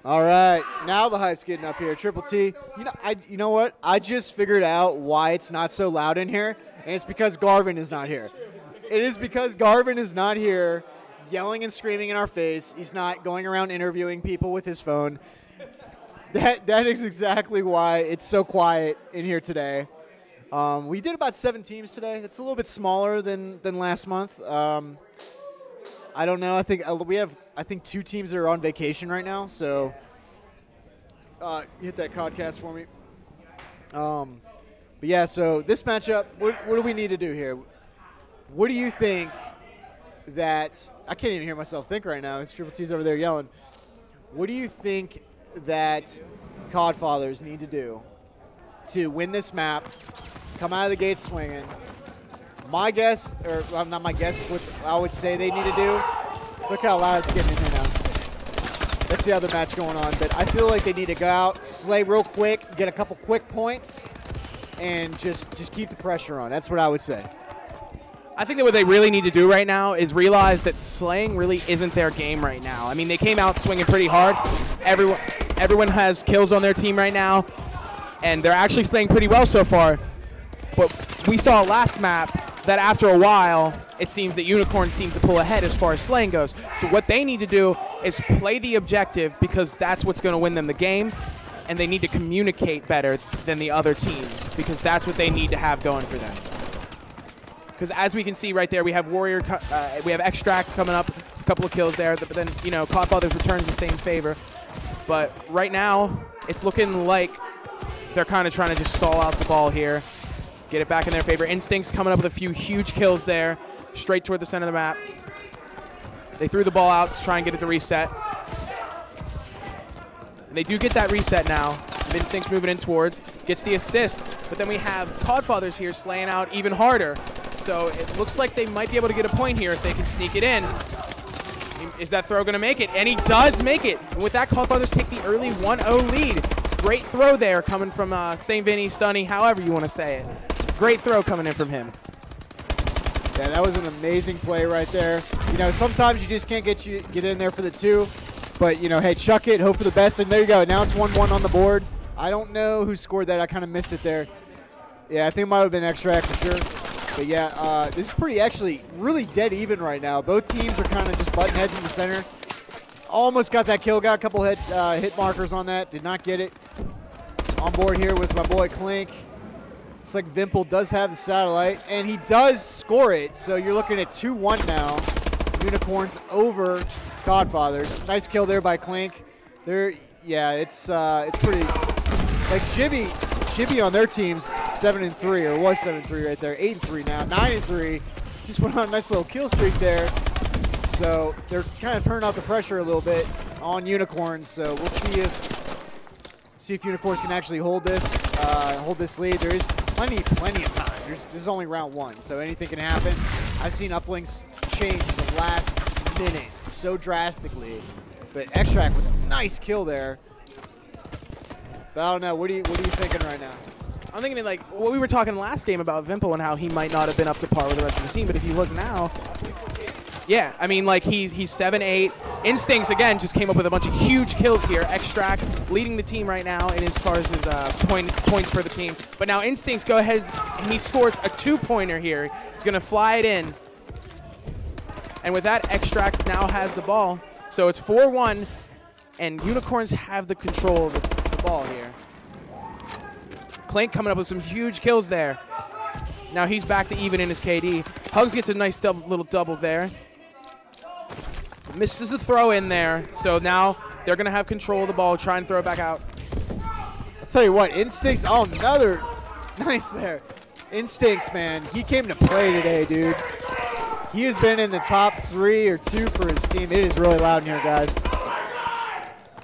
All right, now the hype's getting up here. Triple T, you know what? I just figured out why it's not so loud in here, and it's because Garvin is not here. It is because Garvin is not here yelling and screaming in our face. He's not going around interviewing people with his phone. That is exactly why it's so quiet in here today. We did about 7 teams today. It's a little bit smaller than last month. I don't know. I think we have 2 teams that are on vacation right now. So hit that podcast for me. But yeah, so this matchup, what do we need to do here? What do you think that – I can't even hear myself think right now. It's Triple T's over there yelling. What do you think that COD Fathers need to do to win this map, come out of the gate swinging? My guess, or well, not my guess, what I would say they need to do. Look how loud it's getting in here now. That's the other match going on. But I feel like they need to go out, slay real quick, get a couple quick points, and just keep the pressure on. That's what I would say. I think that what they really need to do right now is realize that slaying really isn't their game right now. I mean, they came out swinging pretty hard. Everyone has kills on their team right now, and they're actually slaying pretty well so far. But we saw last map that after a while, it seems that Unicorn seems to pull ahead as far as slaying goes. So what they need to do is play the objective, because that's what's going to win them the game, and they need to communicate better than the other team, because that's what they need to have going for them. Because as we can see right there, we have we have Extract coming up, a couple of kills there, but then, COD Fathers returns the same favor. But right now, it's looking like they're kind of trying to just stall out the ball here, get it back in their favor. Instinct's coming up with a few huge kills there, straight toward the center of the map. They threw the ball out to try and get it to reset. And they do get that reset now. Instinct's moving in towards, gets the assist, but then we have COD Fathers here slaying out even harder. So it looks like they might be able to get a point here if they can sneak it in. Is that throw going to make it? And he does make it. And with that, COD Fathers take the early 1-0 lead. Great throw there coming from St. Vinny, Stunny, however you want to say it. Great throw coming in from him. Yeah, that was an amazing play right there. Sometimes you just can't get in there for the 2. But, hey, chuck it, hope for the best. And there you go. Now it's 1-1 on the board. I don't know who scored that. I kind of missed it there. Yeah, I think it might have been Extract for sure. But, yeah, this is actually really dead even right now. Both teams are kind of just butting heads in the center. Almost got that kill. Got a couple hit markers on that. Did not get it. On board here with my boy Clink. Looks like Vimple does have the satellite. And he does score it. So you're looking at 2-1 now. Unicorns over COD Fathers. Nice kill there by Clink. Yeah, it's pretty. Like Jibby on their team's 7-3, or was 7-3 right there. 8-3 now. 9-3. Just went on a nice little kill streak there. So they're kind of turning out the pressure a little bit on Unicorns. So we'll see if Unicorns can actually hold this lead. There is plenty of time. This is only round 1, so anything can happen. I've seen uplinks change in the last minute so drastically. But Extract with a nice kill there. But I don't know. What are you thinking right now? I'm thinking like what we were talking last game about Vimple and how he might not have been up to par with the rest of the team. But if you look now, yeah, I mean, like he's 7-8. Instincts again just came up with a bunch of huge kills here. Extract leading the team right now in as far as his points for the team. But now Instincts go ahead and he scores a 2-pointer here. He's gonna fly it in. And with that, Extract now has the ball. So it's 4-1, and Unicorns have the control of the ball here. Clank coming up with some huge kills there. Now he's back to even in his KD. Hugs gets a nice little double there. Misses a throw in there, so now they're going to have control of the ball, try and throw it back out. I'll tell you what, Instincts, oh, another nice there. Instincts, man, he came to play today, dude. He has been in the top 3 or 2 for his team. It is really loud in here, guys.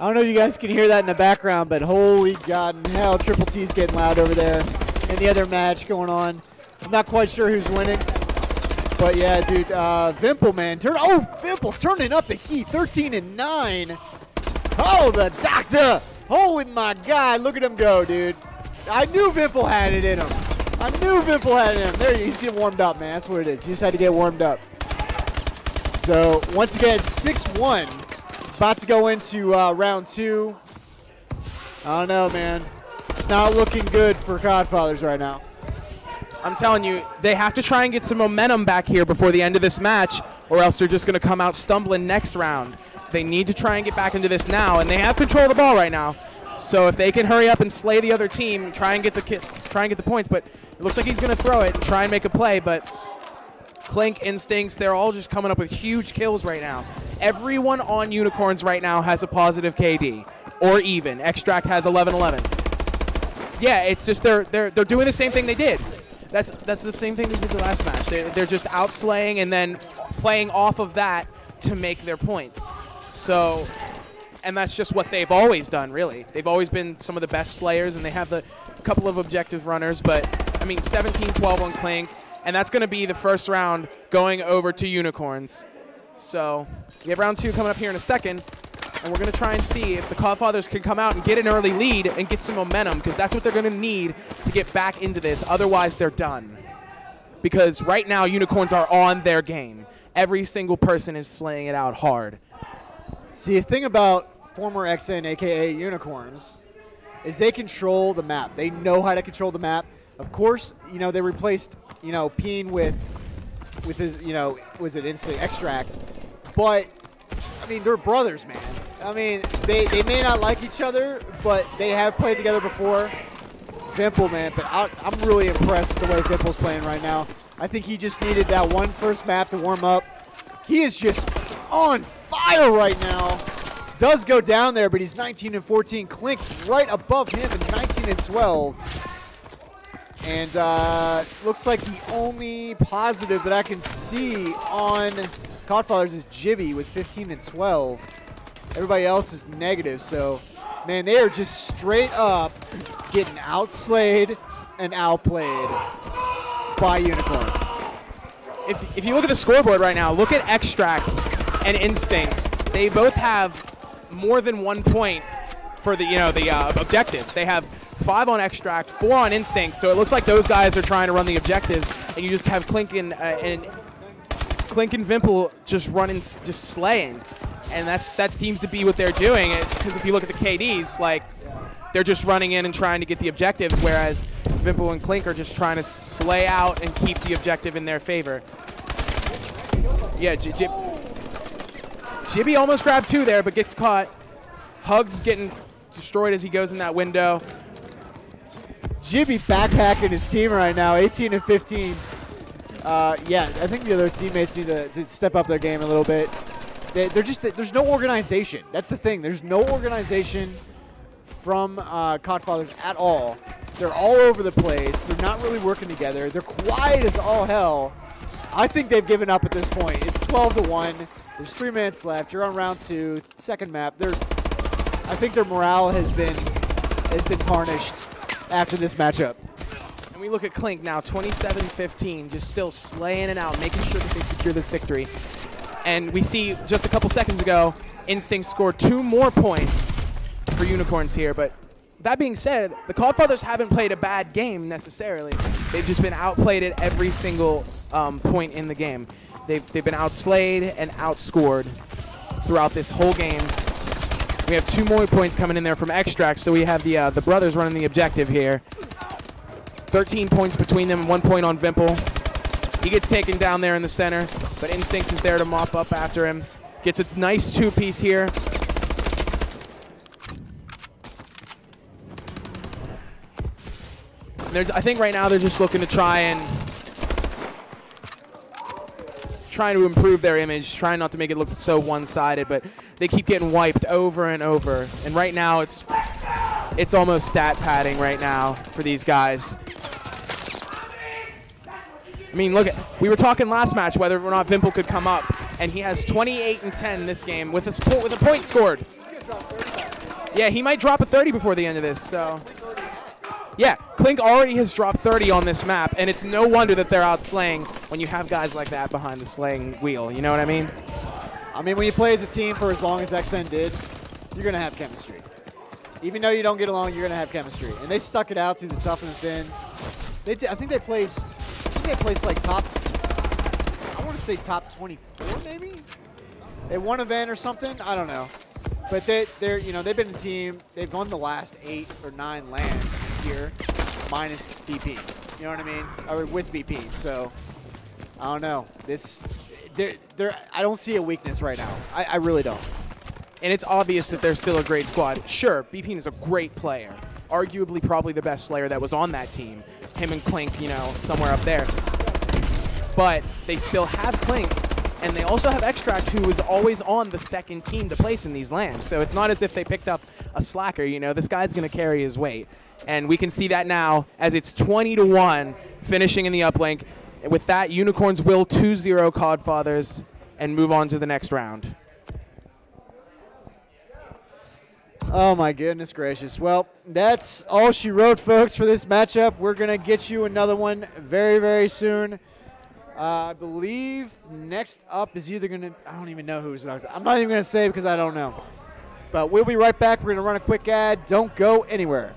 I don't know if you guys can hear that in the background, but holy God in hell, Triple T's getting loud over there. And the other match going on. I'm not quite sure who's winning. But yeah, dude, Vimple, man. Vimple turning up the heat, 13-9. Oh, the doctor. Holy my God, look at him go, dude. I knew Vimple had it in him. There he's getting warmed up, man. That's what it is. He just had to get warmed up. So once again, 6-1. About to go into round 2. I don't know, man. It's not looking good for Godfathers right now. I'm telling you, they have to try and get some momentum back here before the end of this match, or else they're just going to come out stumbling next round. They need to try and get back into this now, and they have control of the ball right now. So if they can hurry up and slay the other team, try and get the points. But it looks like he's going to throw it and try and make a play. But Clink, Instincts, they're all just coming up with huge kills right now. Everyone on Unicorns right now has a positive KD, or even. Extract has 11-11. Yeah, it's just they're doing the same thing they did. That's the same thing they did the last match. They're just outslaying and then playing off of that to make their points. So, and that's just what they've always done, really. They've always been some of the best slayers, and they have the couple of objective runners. But I mean, 17-12 on Clink, and that's going to be the first round going over to Unicorns. So we have round 2 coming up here in a second. And we're going to try and see if the Godfathers can come out and get an early lead and get some momentum, because that's what they're going to need to get back into this. Otherwise, they're done. Because right now, Unicorns are on their game. Every single person is slaying it out hard. See, the thing about former XN, a.k.a. Unicorns, is they control the map. They know how to control the map. Of course, you know, they replaced, you know, Peen with his, you know, was it Instinct Extract. But I mean, they're brothers, man. I mean, they may not like each other, but they have played together before. Vimple, man, but I'm really impressed with the way Vimple's playing right now. I think he just needed that one first map to warm up. He is just on fire right now. Does go down there, but he's 19-14. Clink right above him at 19-12. And looks like the only positive that I can see on Godfathers is Jibby with 15-12. Everybody else is negative, so man, they are just straight up getting outslayed and outplayed by Unicorns. If you look at the scoreboard right now, look at Extract and Instincts. They both have more than 1 point for the objectives. They have 5 on Extract, 4 on Instincts. So it looks like those guys are trying to run the objectives, and you just have Clink and Vimple just running, just slaying. And that seems to be what they're doing. Because if you look at the KDs, like, they're just running in and trying to get the objectives, whereas Vimple and Clink are just trying to slay out and keep the objective in their favor. Yeah, Jibby almost grabbed 2 there, but gets caught. Hugs is getting destroyed as he goes in that window. Jibby backpacking his team right now, 18-15. Yeah, I think the other teammates need to step up their game a little bit. There's no organization. That's the thing. There's no organization from Godfathers at all. They're all over the place. They're not really working together. They're quiet as all hell. I think they've given up at this point. It's 12-1. There's 3 minutes left. You're on round 2, second map. I think their morale has been tarnished after this matchup. And we look at Clink now, 27-15, just still slaying it out, making sure that they secure this victory. And we see just a couple seconds ago, Instinct scored 2 more points for Unicorns here. But that being said, the Godfathers haven't played a bad game necessarily. They've just been outplayed at every single point in the game. They've been outslayed and outscored throughout this whole game. We have 2 more points coming in there from Extract, so we have the brothers running the objective here. 13 points between them, 1 point on Vimple. He gets taken down there in the center, but Instincts is there to mop up after him. Gets a nice 2-piece here. I think right now they're just looking to trying to improve their image, trying not to make it look so one-sided, but they keep getting wiped over and over. And right now it's almost stat padding right now for these guys. I mean, look, we were talking last match whether or not Vimple could come up, and he has 28-10 this game with a point scored. Yeah, he might drop a 30 before the end of this, so. Yeah, Clink already has dropped 30 on this map, and it's no wonder that they're out slaying when you have guys like that behind the slaying wheel. You know what I mean? I mean, when you play as a team for as long as XN did, you're going to have chemistry. Even though you don't get along, you're going to have chemistry. And they stuck it out through the tough and the thin. I think they placed like top, I want to say top 24 maybe? They won an event or something? I don't know. But they're you know, they've been a team. They've won the last 8 or 9 lands here, minus BP. You know what I mean? Or with BP. So I don't know. I don't see a weakness right now. I really don't. And it's obvious that they're still a great squad. Sure, BP is a great player. Arguably probably the best Slayer that was on that team. Him and Clink, you know, somewhere up there. But they still have Clink, and they also have Extract, who is always on the second team to place in these lands. So it's not as if they picked up a slacker, you know. This guy's going to carry his weight. And we can see that now as it's 20-1 finishing in the uplink. With that, Unicorns will 2-0 Codfathers and move on to the next round. Oh, my goodness gracious. Well, that's all she wrote, folks, for this matchup. We're going to get you another one very, very soon. I believe next up is either going to – I don't even know who's next. I'm not even going to say because I don't know. But we'll be right back. We're going to run a quick ad. Don't go anywhere.